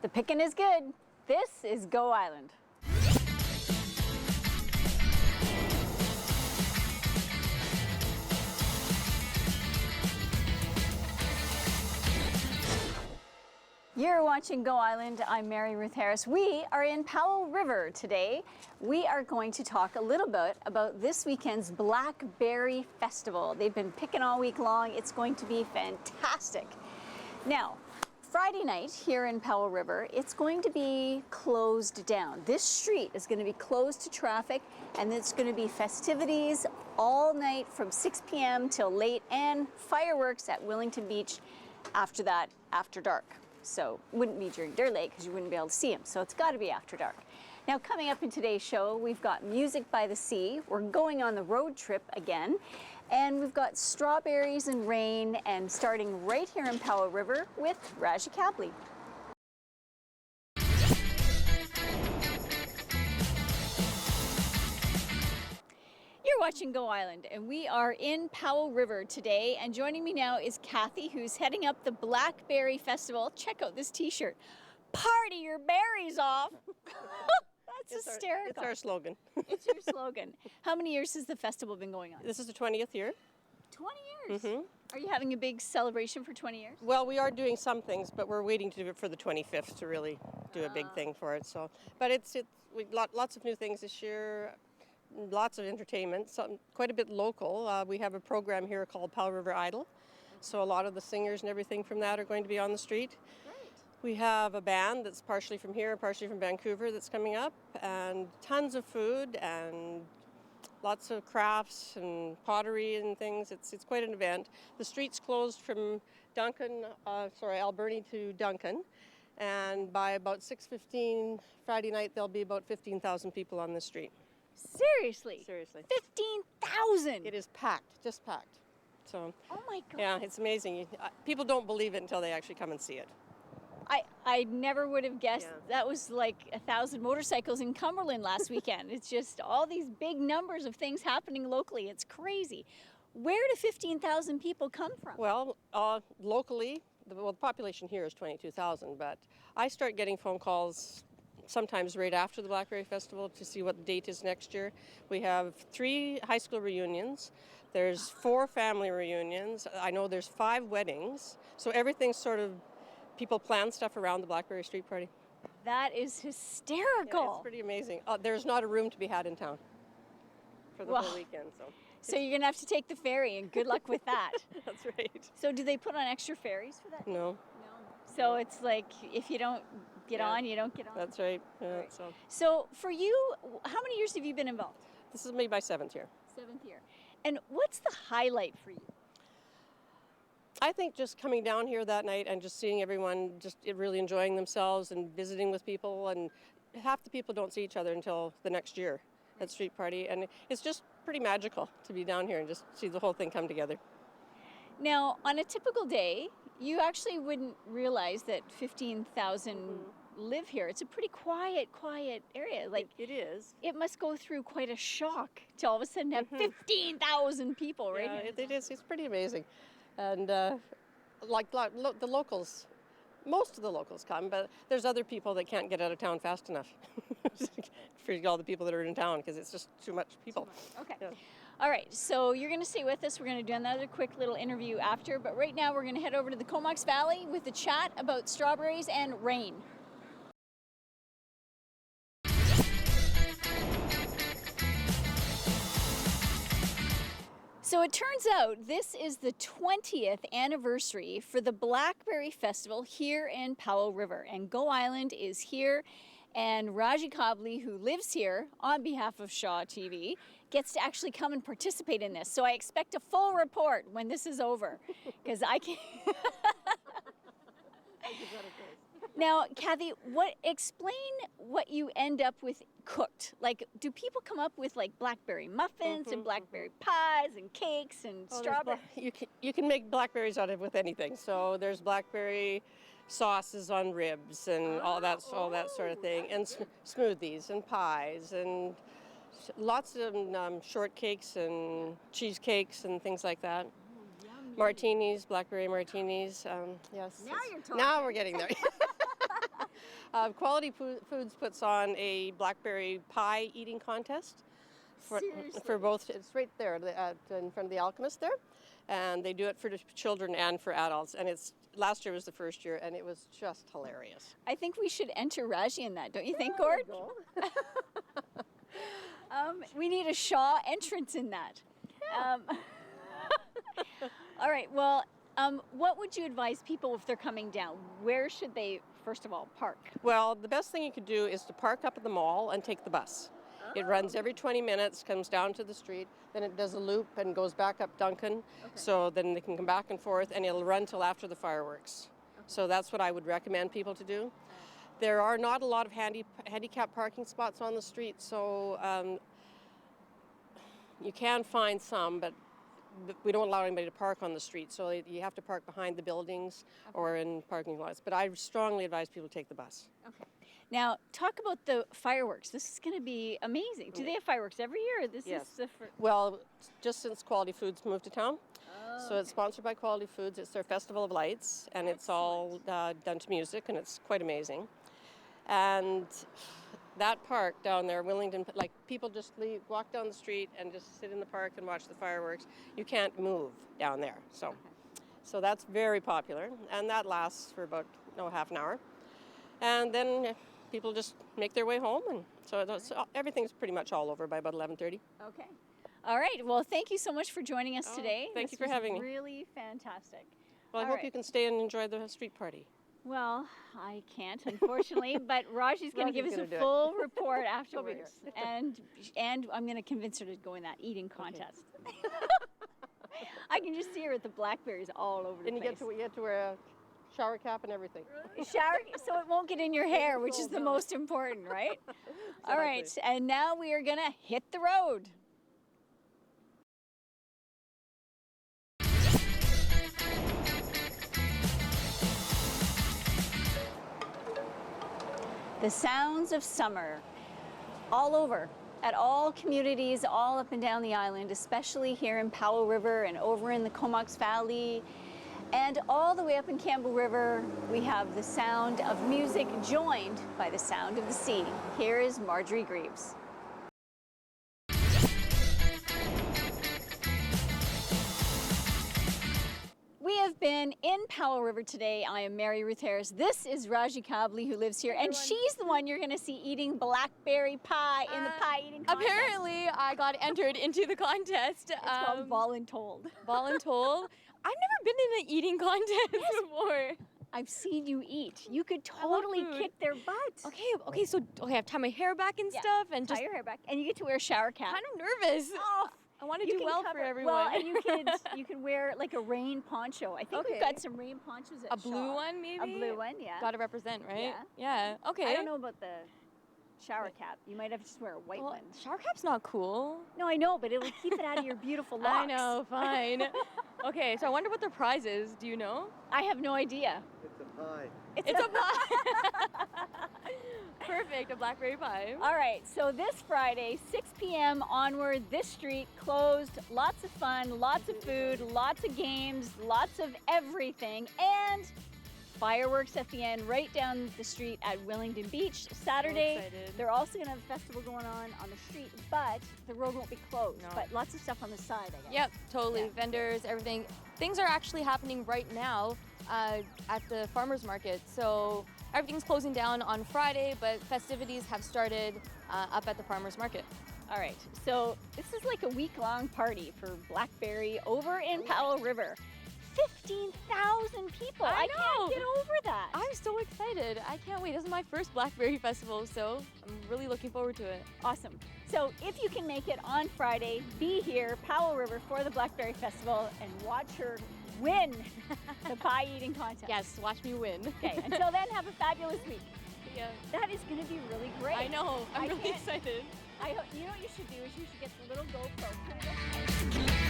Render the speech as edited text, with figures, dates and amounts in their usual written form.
The pickin' is good. This is Go Island. You're watching Go Island. I'm Ruth Harris. We are in Powell River today. We are going to talk a little bit about this weekend's Blackberry Festival. They've been picking all week long. It's going to be fantastic. Now, Friday night here in Powell River, it's going to be closed down. This street is going to be closed to traffic, and it's going to be festivities all night from 6 p.m. till late, and fireworks at Willington Beach after that, after dark. So wouldn't be during daylight because you wouldn't be able to see them. So it's got to be after dark. Now, coming up in today's show, we've got Music by the Sea. We're going on the road trip again. And we've got strawberries and rain, and starting right here in Powell River with Raji Kabli. You're watching Go Island, and we are in Powell River today, and joining me now is Kathy, who's heading up the Blackberry Festival. Check out this t-shirt. Party your berries off. That's hysterical. It's our slogan. It's your slogan. How many years has the festival been going on? This is the 20th year. 20 years? Mm-hmm. Are you having a big celebration for 20 years? Well, we are doing some things, but we're waiting to do it for the 25th to really do a big thing for it. So, but lots of new things this year. Lots of entertainment, quite a bit local. We have a program here called Powell River Idol. So a lot of the singers and everything from that are going to be on the street. Great. We have a band that's partially from here, partially from Vancouver that's coming up, and tons of food and lots of crafts and pottery and things. It's quite an event. The street's closed from Alberni to Duncan, and by about 6:15 Friday night there'll be about 15,000 people on the street. Seriously? Seriously. 15,000? It is packed, just packed. So. Oh my God. Yeah, it's amazing. People don't believe it until they actually come and see it. I never would have guessed that was like 1,000 motorcycles in Cumberland last weekend. It's just all these big numbers of things happening locally. It's crazy. Where do 15,000 people come from? Well, locally, the population here is 22,000, but I start getting phone calls sometimes right after the Blackberry Festival to see what the date is next year. We have 3 high school reunions. There's 4 family reunions. I know there's 5 weddings. So everything's sort of, people plan stuff around the Blackberry Street Party. That is hysterical. Yeah, it's pretty amazing. There's not a room to be had in town for the whole weekend. So you're going to have to take the ferry, and good luck with that. That's right. So do they put on extra ferries for that? No. No. So it's like if you don't get on, you don't get on. That's right. Yeah, right. So for you, how many years have you been involved? This is me my 7th year. 7th year. And what's the highlight for you? I think just coming down here that night and just seeing everyone just really enjoying themselves and visiting with people, and half the people don't see each other until the next year at Street Party, and it's just pretty magical to be down here and just see the whole thing come together. Now, on a typical day, you actually wouldn't realize that 15,000 live here. It's a pretty quiet area. Like it is. It must go through quite a shock to all of a sudden have 15,000 people right here. It is. It's pretty amazing. And the locals, most of the locals come, but there's other people that can't get out of town fast enough for all the people that are in town, because it's just too much people. Okay. Yeah. All right, so you're going to stay with us. We're going to do another quick little interview after, but right now we're going to head over to the Comox Valley with a chat about strawberries and rain. So it turns out this is the 20th anniversary for the Blackberry Festival here in Powell River, and Go Island is here, and Raji Kabli, who lives here on behalf of Shaw TV, gets to actually come and participate in this. So I expect a full report when this is over, because I can't. Now, Kathy, explain what you end up with cooked. Like, do people come up with like blackberry muffins and blackberry pies and cakes and strawberry? You can make blackberries out of with anything. So there's blackberry sauces on ribs and all that sort of thing, and smoothies and pies and lots of shortcakes and cheesecakes and things like that. Martinis, blackberry martinis. Yes. Now you're talking. Now we're getting there. Quality Foods puts on a blackberry pie eating contest for both. It's right there in front of the Alchemist there, and they do it for the children and for adults. And last year was the first year, and it was just hilarious. I think we should enter Raji in that, don't you think, Gord? We need a Shaw entrance in that. All right, well, what would you advise people if they're coming down? Where should they, first of all, park? Well, the best thing you could do is to park up at the mall and take the bus. It runs every 20 minutes, comes down to the street, then it does a loop and goes back up Duncan. Okay. So then they can come back and forth, and it'll run till after the fireworks. Okay. So that's what I would recommend people to do. There are not a lot of handicap parking spots on the street, so you can find some, but we don't allow anybody to park on the street, so you have to park behind the buildings or in parking lots. But I strongly advise people to take the bus. Okay. Now, talk about the fireworks. This is going to be amazing. Do they have fireworks every year? Or Yes. Is the Well, just since Quality Foods moved to town. So it's sponsored by Quality Foods. It's their Festival of Lights, and it's all done to music, and it's quite amazing. And that park down there, Willingdon, like people just walk down the street and just sit in the park and watch the fireworks. You can't move down there. So that's very popular, and that lasts for about half an hour. And then people just make their way home, and so everything's pretty much all over by about 11:30. Okay. All right. Well, thank you so much for joining us today. Thank you for having me. Really fantastic. Well, I hope you can stay and enjoy the street party. Well, I can't, unfortunately, but Raji's going to give us a full report afterwards. And I'm going to convince her to go in that eating contest. Okay. I can just see her with the blackberries all over the place. And you get to wear a shower cap and everything. Shower, so it won't get in your hair, which is the most important, right? Exactly. All right, and now we are going to hit the road. The sounds of summer all over, at all communities, all up and down the island, especially here in Powell River and over in the Comox Valley. And all the way up in Campbell River, we have the sound of music joined by the sound of the sea. Here is Marjorie Greaves. We have been in Powell River today. I am Mary Ruth Harris. This is Raji Kabli, who lives here, and she's the one you're going to see eating blackberry pie in the pie eating contest. Apparently, I got entered into the contest. It's called Voluntold. Voluntold. I've never been in an eating contest before. I've seen you eat. You could totally kick their butt. Okay, so I have to tie my hair back and stuff, and tie your hair back, and you get to wear a shower cap. Kind of nervous. Oh. I want to do well for everyone. Well, and you can wear like a rain poncho. I think we've got some rain ponchos at Shaw. A blue one, maybe? A blue one, yeah. Got to represent, right? Yeah. Okay. I don't know about the shower cap. You might have to just wear a white one. Shower cap's not cool. No, I know, but it will keep it out of your beautiful locks. I know, fine. Okay, so I wonder what the prize is. Do you know? I have no idea. It's a pie. It's a pie. Perfect, a blackberry pie. All right, so this Friday, 6 p.m. onward, this street closed. Lots of fun, lots of food, lots of games, lots of everything, and fireworks at the end right down the street at Willingdon Beach. Saturday, they're also going to have a festival going on the street, but the road won't be closed. No. But lots of stuff on the side, I guess. Yep, totally. Yeah. Vendors, everything. Things are actually happening right now at the farmers market. So everything's closing down on Friday, but festivities have started up at the farmers market. All right, so this is like a week-long party for Blackberry over in Powell River. 15,000 people. I can't get over that. I'm so excited. I can't wait. This is my first Blackberry Festival, so I'm really looking forward to it. Awesome. So if you can make it on Friday, be here, Powell River, for the Blackberry Festival and watch her win the pie eating contest. Yes, watch me win. Okay, until then, have a fabulous week. Yeah. That is going to be really great. I know. I'm really excited. You know what you should do is you should get the little GoPro, put it up.